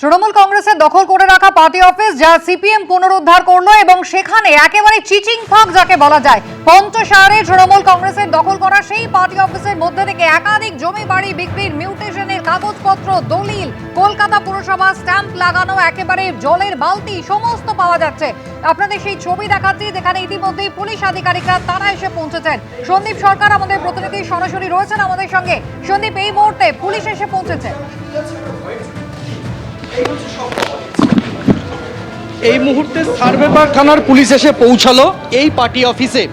তৃণমূল কংগ্রেসের দখল করে রাখা পার্টি অফিস যা সিপিএম পুনরুদ্ধার করলো এবং সেখানে একেবারে চিচিং ফাঁক যাকে বলা যায় পঞ্চশাহরে তৃণমূল কংগ্রেসের দখল করা সেই পার্টি অফিসের মধ্যে থেকে একাধিক জমি বাড়ি বিক্রির মিউটেশনের কাগজপত্র, দলিল, কলকাতা পুরসভা স্ট্যাম্প লাগানো একেবারে জলের বালতি সমস্ত পাওয়া যাচ্ছে। আপনাদের সেই ছবি দেখাচ্ছি যেখানে ইতিমধ্যেই পুলিশ আধিকারিকরা তারা এসে পৌঁছেছেন। সন্দীপ সরকার আমাদের প্রতিনিধি সরাসরি রয়েছেন আমাদের সঙ্গে। সন্দীপ, এই মুহূর্তে পুলিশ এসে পৌঁছেছে। এই মুহূর্তে সার্ভেপার থানার পুলিশ এসে পৌঁছালো এই পার্টি অফিসে।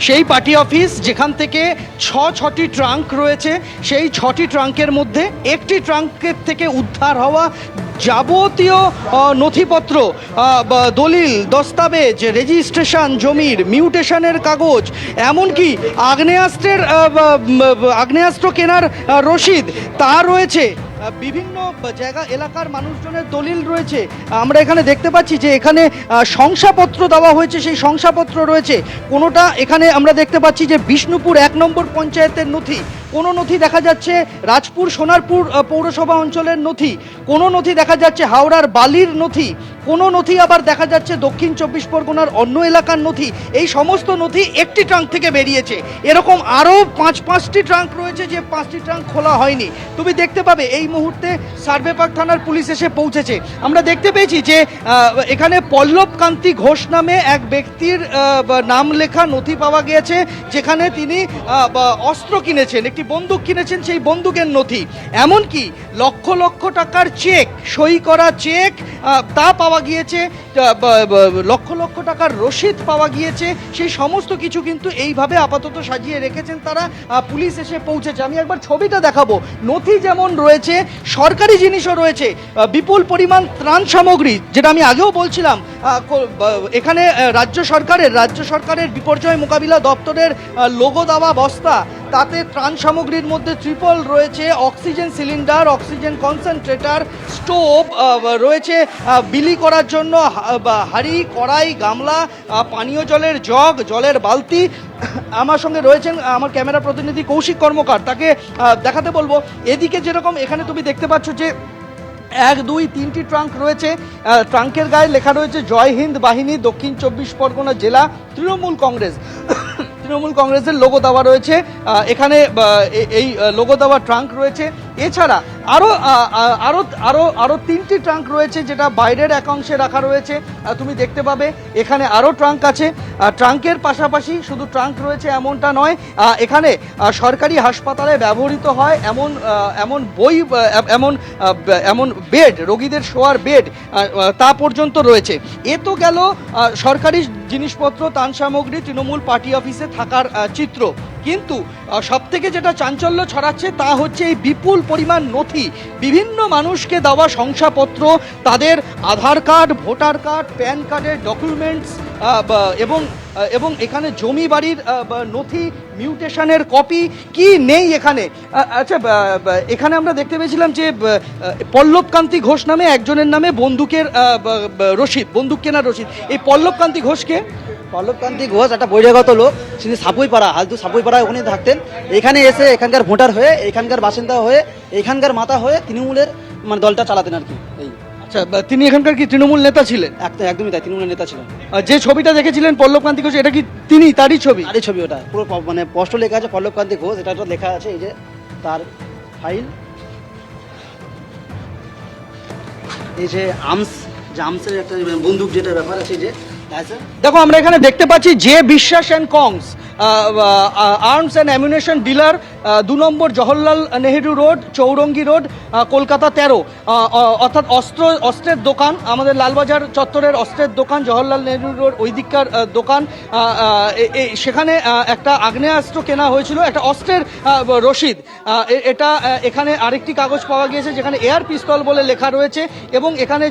সেই পার্টি অফিস যেখান থেকে ছটি ট্রাঙ্ক রয়েছে, সেই 6টি ট্রাঙ্কের মধ্যে একটি ট্রাঙ্কের থেকে উদ্ধার হওয়া যাবতীয় নথিপত্র, দলিল, দস্তাবেজ, রেজিস্ট্রেশন জমির, মিউটেশনের কাগজ, এমনকি আগ্নেয়াস্ত্র কেনার রসিদ তা রয়েছে। বিভিন্ন জায়গা এলাকার মানুষজনের দলিল রয়েছে। আমরা এখানে দেখতে পাচ্ছি যে এখানে শংসাপত্র দেওয়া হয়েছে, সেই শংসাপত্র রয়েছে। কোনোটা এখানে আমরা দেখতে পাচ্ছি যে বিষ্ণুপুর 1 নম্বর পঞ্চায়েতের নথি, কোনো নথি দেখা যাচ্ছে রাজপুর সোনারপুর পৌরসভা অঞ্চলের নথি, কোনো নথি দেখা যাচ্ছে হাওড়ার বালির নথি, কোনো নথি আবার দেখা যাচ্ছে দক্ষিণ 24 পরগনার অন্য এলাকার নথি। এই সমস্ত নথি একটি ট্রাঙ্ক থেকে বেরিয়েছে। এরকম আরও 5টি ট্রাঙ্ক রয়েছে যে 5টি ট্রাঙ্ক খোলা হয়নি। তুমি দেখতে পাবে এই মুহূর্তে সার্ভেপার থানার পুলিশ এসে পৌঁছেছে। আমরা দেখতে পেয়েছি যে এখানে পল্লব কান্তি ঘোষ নামে এক ব্যক্তির নাম লেখা নথি পাওয়া গিয়েছে, যেখানে তিনি অস্ত্র কিনেছেন, একটি বন্দুক কিনেছেন, সেই বন্দুকের নথি। এমনকি লক্ষ লক্ষ টাকার চেক, সই করা চেক তা পাওয়া গিয়েছে, লক্ষ লক্ষ টাকার রসিদ পাওয়া গিয়েছে। সেই সমস্ত কিছু কিন্তু এইভাবে আপাতত সাজিয়ে রেখেছেন তারা। পুলিশ এসে পৌঁছেছে। আমি একবার ছবিটা দেখাবো। নথি যেমন রয়েছে, সরকারি জিনিসও রয়েছে, বিপুল পরিমাণ ত্রাণ সামগ্রী, যেটা আমি আগেও বলছিলাম। এখানে রাজ্য সরকারের বিপর্যয় মোকাবিলা দপ্তরের লোগো দেওয়া বস্তা, তাতে ত্রাণ সামগ্রীর মধ্যে ট্রিপল রয়েছে, oxygen cylinder, oxygen concentrator, stove রয়েছে, বিলি করার জন্য হাঁড়ি, কড়াই, গামলা, পানীয় জলের জগ, জলের বালতি। আমার সঙ্গে রয়েছেন আমার ক্যামেরা প্রতিনিধি কৌশিক কর্মকার, তাকে দেখাতে বলবো। এদিকে যেরকম এখানে তুমি দেখতে পাচ্ছ যে 1, 2, 3টি ট্রাঙ্ক রয়েছে। ট্রাঙ্কের গায়ে লেখা রয়েছে জয় হিন্দ বাহিনী, দক্ষিণ 24 পরগনা জেলা, তৃণমূল কংগ্রেসের লোগো দেওয়া রয়েছে। এখানে এই লোগো দেওয়া ট্রাঙ্ক রয়েছে। এছাড়া আরও 3টি ট্রাঙ্ক রয়েছে, যেটা বাইরের একাংশে রাখা রয়েছে। তুমি দেখতে পাবে এখানে আরও ট্রাঙ্ক আছে। ট্রাঙ্কের পাশাপাশি শুধু ট্রাঙ্ক রয়েছে এমনটা নয়, এখানে সরকারি হাসপাতালে ব্যবহৃত হয় এমন বই, এমন বেড, রোগীদের শোয়ার বেড তা পর্যন্ত রয়েছে। এ তো গেল সরকারি জিনিসপত্র, ত্রাণ সামগ্রী তৃণমূল পার্টি অফিসে থাকার চিত্র। কিন্তু সবথেকে যেটা চাঞ্চল্য ছড়াচ্ছে তা হচ্ছে এই বিপুল পরিমাণ নথি, বিভিন্ন মানুষকে দেওয়া শংসাপত্র, তাদের আধার কার্ড, ভোটার কার্ড, প্যান কার্ডের ডকুমেন্টস, এবং এখানে জমি বাড়ির নথি, মিউটেশনের কপি কি নেই এখানে। আচ্ছা, এখানে আমরা দেখতে পেয়েছিলাম যে পল্লব কান্তি ঘোষ নামে একজনের নামে বন্দুকের রসিদ, বন্দুক কেনার রসিদ। এই পল্লব কান্তি ঘোষকে পল্লব কান্তি ঘোষ একটা বহিরাগত লোক, তিনি সাপুইপাড়া, হালতু সাপুইপাড়ায় ওখানে থাকতেন। এখানে এসে এখানকার ভোটার হয়ে, এখানকার বাসিন্দা হয়ে, এখানকার মাতা হয়ে তৃণমূলের দলটা চালাতেন আর কি। এই আচ্ছা, তিনি এখানকার কি তৃণমূল নেতা ছিলেন? একদমই তাই, তৃণমূলের নেতা ছিলেন। যে ছবিটা দেখেছিলেন পল্লব কান্তি ঘোষ, এটা কি তিনি তারই ছবি? তারই ছবি ওটা, পুরো স্পষ্ট লেখা আছে পল্লব কান্তি ঘোষ। এটা লেখা আছে, এই যে তার ফাইল, এই যে আর্মসের একটা বন্দুক যেটা ব্যাপার আছে, যে দেখো আমরা এখানে দেখতে পাচ্ছি যে বিশ্বাস অ্যান্ড কংস arms and ammunition dealer, 2 number Jawaharlal Nehru road, Chowringhee road, Kolkata 13। অর্থাৎ অস্ত্রের দোকান, আমাদের লালবাজার চত্বরের অস্ত্রের দোকান, জওহরলাল নেহেরু রোড ওই দিককার দোকান। সেখানে একটা আগ্নেয়াস্ত্র কেনা হয়েছিল, একটা অস্ত্রের রসিদ। এটা এখানে আরেকটি কাগজ পাওয়া গিয়েছে যেখানে এয়ার পিস্তল বলে লেখা রয়েছে, এবং এখানে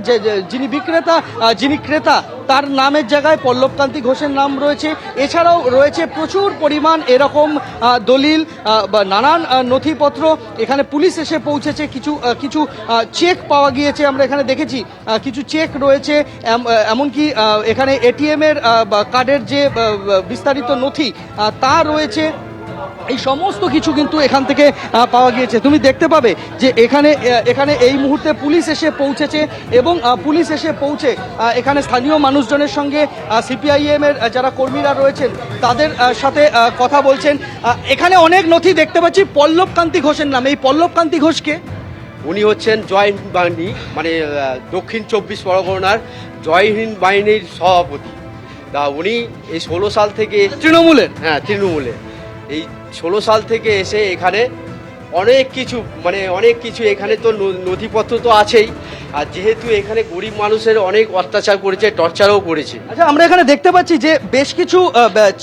যিনি ক্রেতা তার নামের জায়গায় পল্লব কান্তি ঘোষের নাম রয়েছে। এছাড়াও রয়েছে প্রচুর পরিমাণ এরকম দলিল বা নানান নথিপত্র। এখানে পুলিশ এসে পৌঁছেছে। কিছু চেক পাওয়া গিয়েছে, আমরা এখানে দেখেছি কিছু চেক রয়েছে। এমনকি এখানে এটিএমের কার্ডের যে বিস্তারিত নথি তা রয়েছে। এই সমস্ত কিছু কিন্তু এখান থেকে পাওয়া গিয়েছে। তুমি দেখতে পাবে যে এখানে এই মুহূর্তে পুলিশ এসে পৌঁছেছে এবং পুলিশ এসে পৌঁছে এখানে স্থানীয় মানুষজনের সঙ্গে সিপিআইএম এর যারা কর্মীরা রয়েছেন তাদের সাথে কথা বলছেন। এখানে অনেক নথি দেখতে পাচ্ছি পল্লব কান্তি ঘোষের নামে। এই পল্লব কান্তি ঘোষকে উনি হচ্ছেন জয় হিন্দ বাহিনী মানে দক্ষিণ 24 পরগনার জয় হিন্দ বাহিনীর সভাপতি। তা উনি এই 16 সাল থেকে তৃণমূলের তৃণমূলে এই 16 সাল থেকে এসে এখানে অনেক কিছু এখানে তো নথিপত্র তো আছেই, আর যেহেতু এখানে গরিব মানুষের অনেক অত্যাচার করেছে, টর্চারও করেছে। আচ্ছা, আমরা এখানে দেখতে পাচ্ছি যে বেশ কিছু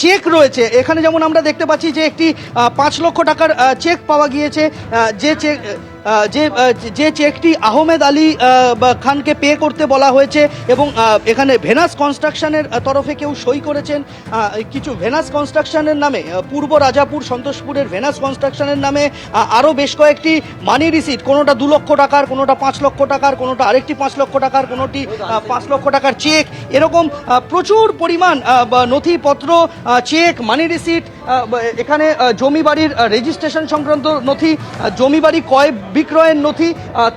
চেক রয়েছে এখানে, যেমন আমরা দেখতে পাচ্ছি যে একটি 5 লক্ষ টাকার চেক পাওয়া গিয়েছে, যে চেকটি আহমেদ আলী খানকে পে করতে বলা হয়েছে এবং এখানে ভেনাস কনস্ট্রাকশনের তরফে কেউ সই করেছেন। কিছু ভেনাস কনস্ট্রাকশনের নামে পূর্ব রাজাপুর সন্তোষপুরের ভেনাস কনস্ট্রাকশনের নামে আরও বেশ কয়েকটি মানি রিসিট, কোনোটা 2 লক্ষ টাকার, কোনোটা 5 লক্ষ টাকার, কোনোটা আরেকটি 5 লক্ষ টাকার, কোনোটি 5 লক্ষ টাকার চেক, এরকম প্রচুর পরিমাণ নথিপত্র, চেক, মানি রিসিট, এখানে জমি বাড়ির রেজিস্ট্রেশন সংক্রান্ত নথি, জমি বাড়ি ক্রয় বিক্রয়ের নথি,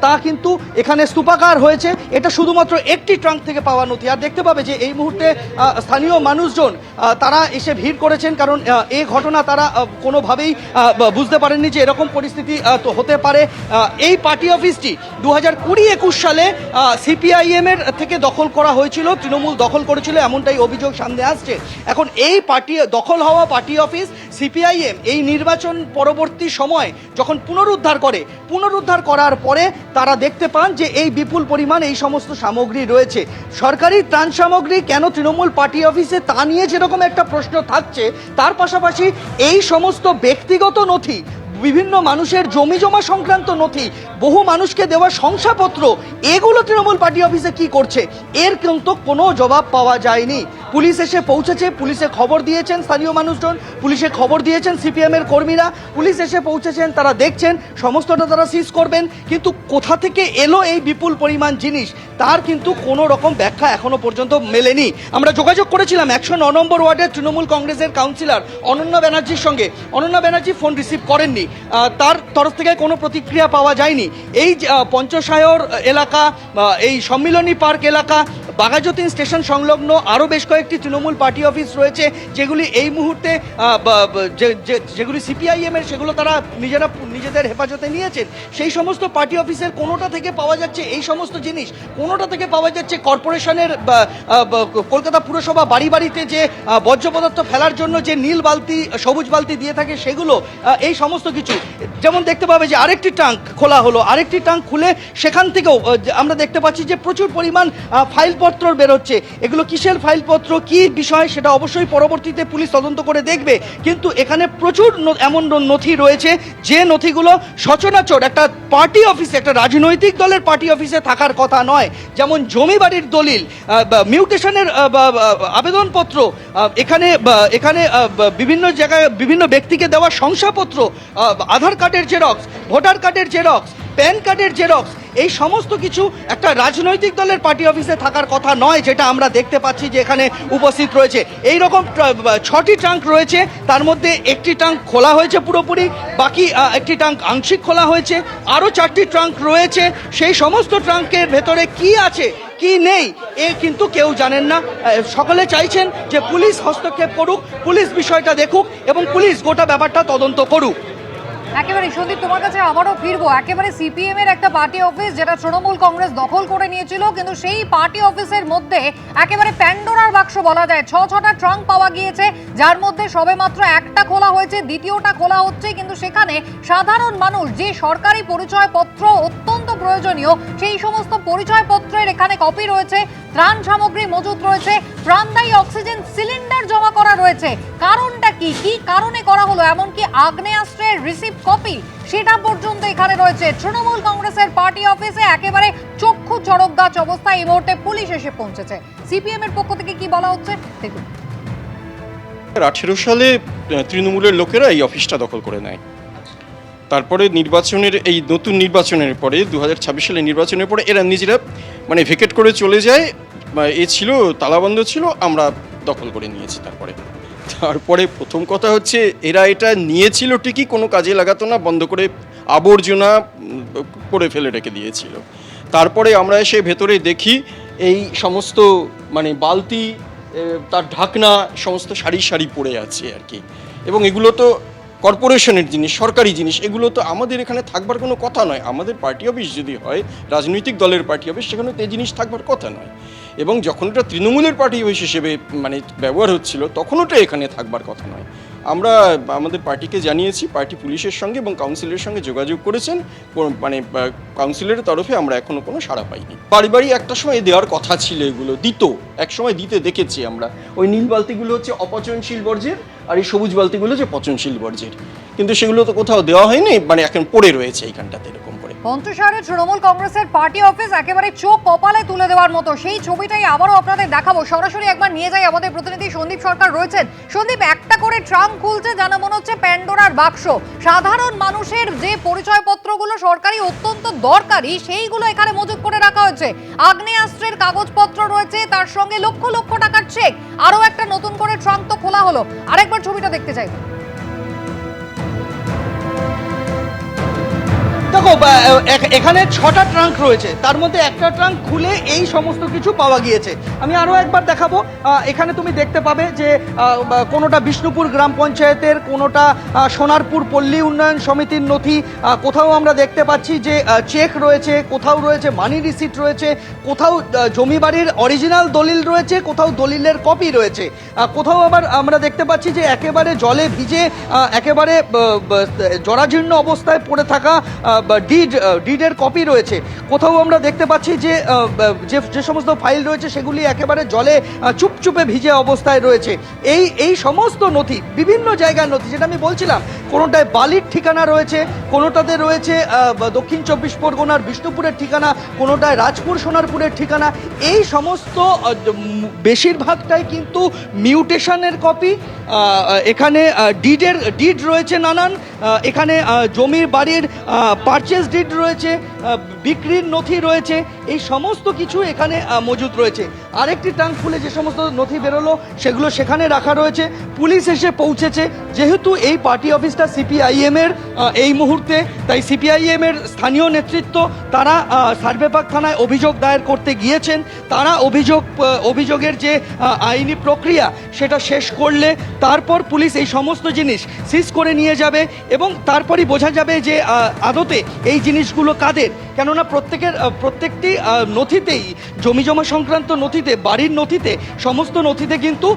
তা কিন্তু এখানে স্তূপাকার হয়েছে। এটা শুধুমাত্র একটি ট্রাঙ্ক থেকে পাওয়া নথি। আর দেখতে পাবে যে এই মুহূর্তে স্থানীয় মানুষজন তারা এসে ভিড় করেছেন, কারণ এই ঘটনা তারা কোনোভাবেই বুঝতে পারেননি যে এরকম পরিস্থিতি তো হতে পারে। এই পার্টি অফিসটি 2020-21 সালে সিপিআইএম এর থেকে দখল করা হয়েছিল, তৃণমূল দখল করেছিল, এমনটাই অভিযোগ সামনে আসছে। এখন এই দখল হওয়া পার্টি অফিস সিপিআইএম এই নির্বাচন পরবর্তী সময় যখন পুনরুদ্ধার করার পরে তারা দেখতে পান যে এই বিপুল পরিমাণ এই সমস্ত সামগ্রী রয়েছে। সরকারি ত্রাণ সামগ্রী কেন তৃণমূল পার্টি অফিসে, তা নিয়ে যেরকম একটা প্রশ্ন থাকছে, তার পাশাপাশি এই সমস্ত ব্যক্তিগত নথি, বিভিন্ন মানুষের জমি জমা সংক্রান্ত নথি, বহু মানুষকে দেওয়া শংসাপত্র, এগুলো তৃণমূল পার্টি অফিসে কি করছে, এর কিন্তু কোনো জবাব পাওয়া যায়নি। পুলিশ এসে পৌঁছেছে, পুলিশে খবর দিয়েছেন স্থানীয় মানুষজন, পুলিশে খবর দিয়েছেন সিপিএম এর কর্মীরা, পুলিশ এসে পৌঁছেছেন, তারা দেখছেন, সমস্তটা তারা সিজ করবেন, কিন্তু কোথা থেকে এলো এই বিপুল পরিমাণ জিনিস তার কিন্তু কোনো রকম ব্যাখ্যা এখনো পর্যন্ত মেলেনি। আমরা যোগাযোগ করেছিলাম 109 নম্বর ওয়ার্ডের তৃণমূল কংগ্রেসের কাউন্সিলর অনন্যা ব্যানার্জির সঙ্গে। অনন্যা ব্যানার্জি ফোন রিসিভ করেননি, তার তরফ থেকে কোনো প্রতিক্রিয়া পাওয়া যায়নি। এই পঞ্চসায়র এলাকা, এই সম্মিলনী পার্ক এলাকা, বাঘাযতীন স্টেশন সংলগ্ন আরও বেশ কয়েকটি তৃণমূল পার্টি অফিস রয়েছে, যেগুলি এই মুহূর্তে যেগুলি সিপিআইএম এর, সেগুলো তারা নিজেদের হেফাজতে নিয়েছেন। সেই সমস্ত পার্টি অফিসের কোনোটা থেকে পাওয়া যাচ্ছে এই সমস্ত জিনিস, কোনোটা থেকে পাওয়া যাচ্ছে কর্পোরেশনের কলকাতা পুরসভা বাড়ি বাড়িতে যে বর্জ্য পদার্থ ফেলার জন্য যে নীল বালতি, সবুজ বালতি দিয়ে থাকে, সেগুলো, এই সমস্ত কিছু। যেমন দেখতে পাবে যে আরেকটি ট্যাঙ্ক খোলা হলো, আরেকটি ট্যাঙ্ক খুলে সেখান থেকেও আমরা দেখতে পাচ্ছি যে প্রচুর পরিমাণ ফাইলপত্র বেরোচ্ছে। এগুলো কিসের ফাইলপত্র, কি বিষয়, সেটা অবশ্যই পরবর্তীতে পুলিশ তদন্ত করে দেখবে, কিন্তু এখানে প্রচুর এমন নথি রয়েছে যে নথিগুলো সচরাচর একটা পার্টি অফিসে, একটা রাজনৈতিক দলের পার্টি অফিসে থাকার কথা নয়। যেমন জমি বাড়ির দলিল, মিউটেশনের আবেদনপত্র, এখানে বিভিন্ন জায়গায় বিভিন্ন ব্যক্তিকে দেওয়া শংসাপত্র, আধার কার্ডের জেরক্স, ভোটার কার্ডের জেরক্স, প্যান কার্ডের জেরক্স, এই সমস্ত কিছু একটা রাজনৈতিক দলের পার্টি অফিসে থাকার কথা নয়, যেটা আমরা দেখতে পাচ্ছি যে এখানে উপস্থিত রয়েছে। এই রকম 6টি ট্যাঙ্ক রয়েছে, তার মধ্যে একটি ট্যাঙ্ক খোলা হয়েছে পুরোপুরি, বাকি একটি ট্যাঙ্ক আংশিক খোলা হয়েছে, আরও 4টি ট্যাঙ্ক রয়েছে। সেই সমস্ত ট্যাঙ্কের ভেতরে কি আছে কি নেই এ কিন্তু কেউ জানেন না। সকলে চাইছেন যে পুলিশ হস্তক্ষেপ করুক, পুলিশ বিষয়টা দেখুক এবং পুলিশ গোটা ব্যাপারটা তদন্ত করুক। একেবারে সন্দীপ, তোমার কাছে আবারও ফিরবো। একেবারে সিপিএম এর একটা পার্টি অফিস যেটা তৃণমূল কংগ্রেস দখল করে নিয়েছিল, কিন্তু সেই পার্টি অফিসের মধ্যে একেবারে প্যান্ডোরার বাক্স বলা যায়, 6টা ট্রাঙ্ক পাওয়া গিয়েছে, যার মধ্যে সবেমাত্র একটা খোলা হয়েছে, দ্বিতীয়টা খোলা হচ্ছে, কিন্তু সেখানে সাধারণ মানুষ যে সরকারি পরিচয়পত্র অত্যন্ত প্রয়োজনীয়, সেই সমস্ত পরিচয়পত্রের এখানে কপি রয়েছে, ত্রাণ সামগ্রী মজুত রয়েছে, প্রাণদায়ী অক্সিজেন সিলিন্ডার জমা করা রয়েছে। কারণটা কি, কি কারণে করা হলো, এমনকি আগ্নেয়াস্ত্রের রিসিপ্ট কপি, সেটা পর্যন্ত এখানে রয়েছে। তৃণমূল কংগ্রেসের পার্টি অফিসে একেবারে চক্ষু চড়ক গাছ অবস্থায় এই মুহূর্তে পুলিশ এসে পৌঁছেছে। সিপিএম এর পক্ষ থেকে কি বলা হচ্ছে দেখুন। 2018 সালে তৃণমূলের লোকেরা এই অফিসটা দখল করে নেয়। তারপরে এই নতুন নির্বাচনের পরে 2026 সালের নির্বাচনের পরে এরা নিজেরা ভেকেট করে চলে যায়, ছিল তালাবন্ধ ছিল, আমরা দখল করে নিয়েছি। তারপরে তারপরে প্রথম কথা হচ্ছে এরা এটা নিয়েছিল ঠিকই, কোনো কাজে লাগাতো না, বন্ধ করে আবর্জনা করে ফেলে রেখে দিয়েছিল। তারপরে আমরা এসে ভেতরে দেখি এই সমস্ত মানে বালতি, তার ঢাকনা সমস্ত সারি সারি পড়ে আছে আর কি। এবং এগুলো তো কর্পোরেশনের জিনিস, সরকারি জিনিস, এগুলো তো আমাদের এখানে থাকবার কোনো কথা নয়। আমাদের পার্টি অফিস যদি হয়, রাজনৈতিক দলের পার্টি অফিস, সেখানে তো এই জিনিস থাকবার কথা নয়। এবং যখন এটা তৃণমূলের পার্টি অফিস হিসেবে মানে ব্যবহার হচ্ছিল, তখন ওটা এখানে থাকবার কথা নয়। আমরা আমাদের পার্টিকে জানিয়েছি, পার্টি পুলিশের সঙ্গে এবং কাউন্সিলের সঙ্গে যোগাযোগ করেছেন, মানে কাউন্সিলের তরফে আমরা এখনো কোনো সাড়া পাইনি। বাড়ি বাড়ি একটা সময় দেওয়ার কথা ছিল, এগুলো দিত, এক সময় দিতে দেখেছি আমরা। ওই নীল বালতিগুলো হচ্ছে অপচনশীল বর্জ্যের, আর এই সবুজ বালতিগুলো হচ্ছে পচনশীল বর্জ্যের, কিন্তু সেগুলো তো কোথাও দেওয়া হয়নি, মানে এখন পড়ে রয়েছে এইখানটাতে এরকম করে। পঞ্চশহরে তৃণমূল কংগ্রেসের পার্টি অফিস একেবারে চোখ কপালে তুলে দেওয়ার মতো, সেই ছবিটাই আবারও আপনাদের দেখাবো। সরাসরি একবার নিয়ে যাই, আমাদের প্রতিনিধি সন্দীপ সরকার রয়েছেন। সন্দীপ, একটা করে ট্রাঙ্ক খুলছে, যেন মনে হচ্ছে প্যান্ডোরার বাক্স। সাধারণ মানুষের যে পরিচয়পত্রগুলো সরকারি অত্যন্ত দরকারি, সেইগুলো এখানে মজুত করে রাখা হয়েছে। আগ্নেয়াস্ত্রের কাগজপত্র রয়েছে, তার সঙ্গে লক্ষ লক্ষ টাকার চেক। আরও একটা নতুন করে ট্রাঙ্ক তো খোলা হলো। আরেকবার ছবিটা দেখতে চাই। দেখো, এখানে 6টা ট্রাঙ্ক রয়েছে, তার মধ্যে একটা ট্রাঙ্ক খুলে এই সমস্ত কিছু পাওয়া গিয়েছে। আমি আরও একবার দেখাবো। এখানে তুমি দেখতে পাবে যে কোনোটা বিষ্ণুপুর গ্রাম পঞ্চায়েতের, কোনোটা সোনারপুর পল্লী উন্নয়ন সমিতির নথি, কোথাও আমরা দেখতে পাচ্ছি যে চেক রয়েছে, কোথাও রয়েছে মানি রিসিট রয়েছে, কোথাও জমি বাড়ির অরিজিনাল দলিল রয়েছে, কোথাও দলিলের কপি রয়েছে, কোথাও আবার আমরা দেখতে পাচ্ছি যে একেবারে জলে ভিজে একেবারে জরাজীর্ণ অবস্থায় পড়ে থাকা ডিডের কপি রয়েছে। কোথাও আমরা দেখতে পাচ্ছি যে যে সমস্ত ফাইল রয়েছে সেগুলি একেবারে জলে চুপচুপে ভিজে অবস্থায় রয়েছে। এই সমস্ত নথি, বিভিন্ন জায়গার নথি, যেটা আমি বলছিলাম, কোনোটায় বালির ঠিকানা রয়েছে, কোনোটাতে রয়েছে দক্ষিণ 24 পরগনার বিষ্ণুপুরের ঠিকানা, কোনোটায় রাজপুর সোনারপুরের ঠিকানা। এই সমস্ত বেশিরভাগটাই কিন্তু মিউটেশনের কপি। এখানে ডিড রয়েছে নানান, এখানে জমির বাড়ির পারচেজ ডিড রয়েছে, বিক্রির নথি রয়েছে, এই সমস্ত কিছু এখানে মজুদ রয়েছে। আরেকটি ট্রাঙ্ক খুলে যে সমস্ত নথি বেরোলো সেগুলো সেখানে রাখা রয়েছে। পুলিশ এসে পৌঁছেছে, যেহেতু এই পার্টি অফিসটা সিপিআইএমের এই মুহূর্তে, তাই সিপিআইএমের স্থানীয় নেতৃত্ব তারা সার্ভেপাক থানায় অভিযোগ দায়ের করতে গিয়েছেন। তারা অভিযোগের যে আইনি প্রক্রিয়া সেটা শেষ করলে তারপর পুলিশ এই সমস্ত জিনিস সিজ করে নিয়ে যাবে এবং তারপরই বোঝা যাবে যে আদতে এই জিনিসগুলো কাদের। কেননা প্রত্যেকটি নথিতেই, জমিজমা সংক্রান্ত নথিতে, বাড়ির নথিতে, সমস্ত নথিতে কিন্তু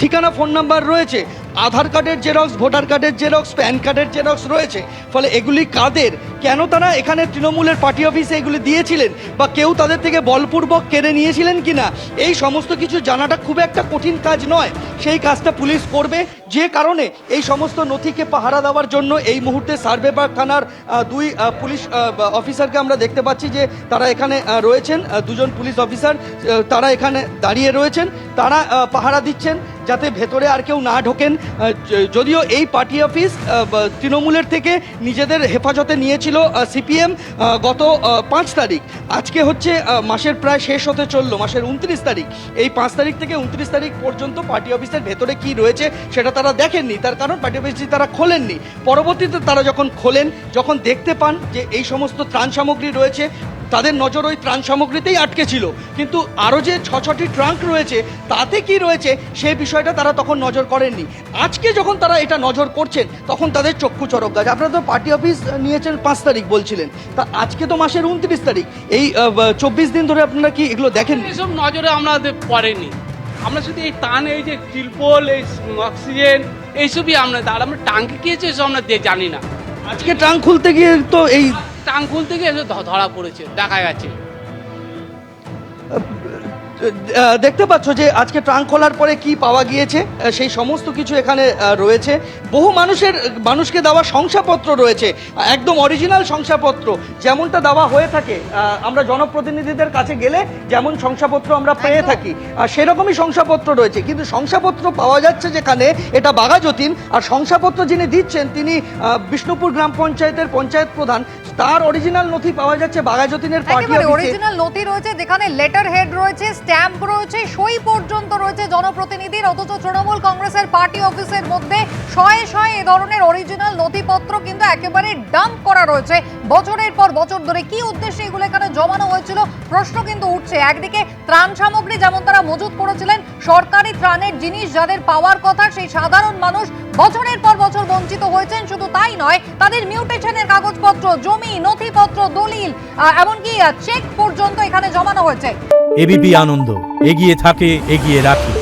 ঠিকানা, ফোন নাম্বার রয়েছে, আধার কার্ডের জেরক্স, ভোটার কার্ডের জেরক্স, প্যান কার্ডের জেরক্স রয়েছে। ফলে এগুলি কাদের, কেন তারা এখানে তৃণমূলের পার্টি অফিসে এগুলি দিয়েছিলেন, বা কেউ তাদের থেকে বলপূর্বক কেড়ে নিয়েছিলেন কিনা, এই সমস্ত কিছু জানাটা খুব একটা কঠিন কাজ নয়। সেই কাজটা পুলিশ করবে, যে কারণে এই সমস্ত নথিকে পাহারা দেওয়ার জন্য এই মুহূর্তে সার্ভেপাক থানার দুই পুলিশ অফিসারকে আমরা দেখতে পাচ্ছি যে তারা এখানে রয়েছেন। দুজন পুলিশ অফিসার তারা এখানে দাঁড়িয়ে রয়েছেন, তারা পাহারা দিচ্ছেন যাতে ভেতরে আর কেউ না ঢোকেন। যদিও এই পার্টি অফিস তৃণমূলের থেকে নিজেদের হেফাজতে নিয়েছিল সিপিএম গত 5 তারিখ। আজকে হচ্ছে মাসের প্রায় শেষ হতে চললো, মাসের 29 তারিখ। এই 5 তারিখ থেকে 29 তারিখ পর্যন্ত পার্টি অফিসের ভেতরে কি রয়েছে সেটা তারা দেখেননি, তার কারণ পার্টি অফিসটি তারা খোলেননি। পরবর্তীতে তারা যখন খোলেন, যখন দেখতে পান যে এই সমস্ত ত্রাণ সামগ্রী রয়েছে, তাদের নজর ওই ত্রাণ সামগ্রীতেই আটকে ছিল, কিন্তু আরও যে 6টি ট্রাঙ্ক রয়েছে তাতে কি রয়েছে সেই বিষয়টা তারা তখন নজর করেননি। আজকে যখন তারা এটা নজর করছেন তখন তাদের চক্ষু চড়ক গাছ। আপনারা তো পার্টি অফিস নিয়েছেন 5 তারিখ বলছিলেন, তা আজকে তো মাসের 29 তারিখ, এই 24 দিন ধরে আপনারা কি এগুলো দেখেন? এসব নজরে আমাদের পড়েনি। আমরা শুধু এই তান, এই যে টিলপোল, এই অক্সিজেন, এইসবই আমরা টাঙ্কি খেয়েছি, এসব আমরা জানি না। আজকে ট্রাঙ্ক খুলতে গিয়ে তো এই টাঙ্ক খুলতে গিয়ে ধরা পড়েছে, দেখা গেছে। দেখতে পাচ্ছ যে আজকে ট্রাঙ্ক খোলার পরে কি পাওয়া গিয়েছে সেই সমস্ত কিছু এখানে রয়েছে। বহু মানুষকে দেওয়া শংসাপত্র রয়েছে, একদম অরিজিনাল শংসাপত্র, যেমনটা দেওয়া হয়ে থাকে আমরা জনপ্রতিনিধিদের কাছে গেলে যেমন শংসাপত্র আমরা পেয়ে থাকি, আর সেরকমই শংসাপত্র রয়েছে। কিন্তু শংসাপত্র পাওয়া যাচ্ছে যেখানে, এটা বাঘাযতীন, আর শংসাপত্র যিনি দিচ্ছেন তিনি বিষ্ণুপুর গ্রাম পঞ্চায়েতের পঞ্চায়েত প্রধান। তার অরিজিনাল নথি পাওয়া যাচ্ছে বাঘাযতীনের পার্টি একেবারে অফিসে। অরিজিনাল নথি রয়েছে, যেখানে লেটার হেড রয়েছে, স্ট্যাম্প রয়েছে, সই পর্যন্ত রয়েছে জনপ্রতিনিধির। অথচ তৃণমূল কংগ্রেসের পার্টি অফিসের মধ্যে শয়ে শয়ে এ ধরনের অরিজিনাল নথিপত্র কিন্তু একেবারে ডাম্প করা রয়েছে বছরের পর বছর ধরে। কি উদ্দেশ্যে এগুলো এখানে জমানো হয়েছিল প্রশ্ন কিন্তু উঠছে। একদিকে ত্রাণ সামগ্রী যেমন তারা মজুত করেছিলেন, সরকারি ত্রাণের জিনিস যাদের পাওয়ার কথা সেই সাধারণ মানুষ বছরের পর বছর বঞ্চিত হয়েছেন। শুধু তাই নয়, তাদের মিউটেশনের কাগজপত্র, জমি, নথিপত্র, দলিল, এমনকি চেক পর্যন্ত এখানে জমানো হয়েছে। এবিপি আনন্দ, এগিয়ে থাকে, এগিয়ে রাখে।